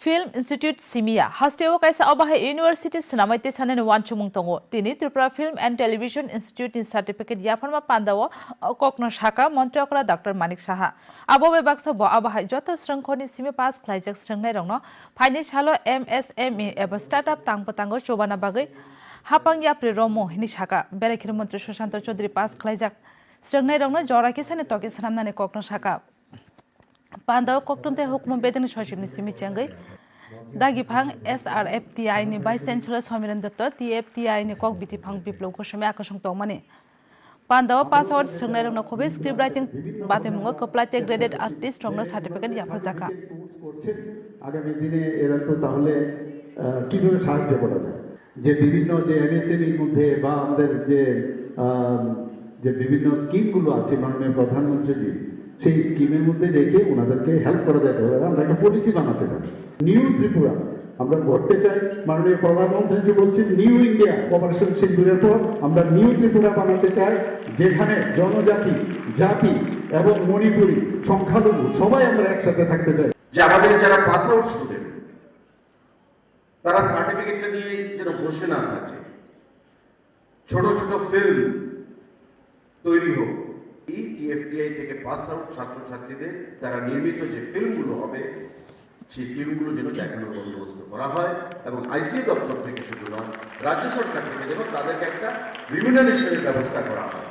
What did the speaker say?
Film Institute Simia hasteo kaisa Abaha University Sinamaite Sanen Wanchumung Tongo Tini Tripura Film and Television Institute in Certificate Yafarma Pandawa Kokno Shaka Montreokra Dr. Manik Shaha Abobe Baksa Bo Abaha Joto Strangkoni Simi Pass Klajak Strangle Rongno Pine Shalo MSME Eba Startup Tangpatango Chobana Bagay Hapang Yapri Romo Hinishaka Berekir Montri Shoshanto Chodri Pass Klajak Strangle Rongno Joraki Sanetoki Sanamane Kokno Shaka Pandau Koktunte Hukmo Bedin Shoshim Simi Changai Dagipang SRFTI ni Vice Chancellor Somiran Dutta TFTI ni Kok Bitipang Biplom Koshame Akashong Tomani Pandau password Sungner no Kobe script writing Batimungo Koplate graded artist from no certificate Yapazaka আগামী দিনে এরা তো তাহলে কিভাবে সাহায্য করা যায় যে বিভিন্ন যে এমএসএমই এর মধ্যে বা আমাদের যে বিভিন্ন স্কিমগুলো আছে মাননীয় প্রধানমন্ত্রী সেই স্কিমের মধ্যে রেখে ওনাদেরকে হেল্প করা যেতে পারে আমরা একটা পলিসি বানাতে পারি নিউ ত্রিপুরা আমরা করতে চাই মাননীয় প্রধানমন্ত্রী যে বলছেন নিউ ইন্ডিয়া অপারেশন সিন্দুরের পর আমরা নিউ ত্রিপুরা বানাতে চাই যেখানে জনজাতি জাতি এবং মণিপুরি সংখ্যালঘু সবাই আমরা একসাথে থাকতে চাই যে আমাদের যারা পাস আউট স্টুডেন্ট তারা সার্টিফিকেটটা নিয়ে যেন বসে না থাকে ছোট ছোট ফিল্ম তৈরি হোক এই টিএফটিআই থেকে পাস আউট ছাত্রছাত্রীদের তারা নির্মিত যে ফিল্মগুলো হবে সেই ফিল্মগুলো যেন দেখানোর বন্দোবস্ত করা হয় এবং আইসি দপ্তর থেকে শুধু নয় রাজ্য সরকার থেকে যেন তাদেরকে একটা রিমিউনারেশনের ব্যবস্থা করা হয়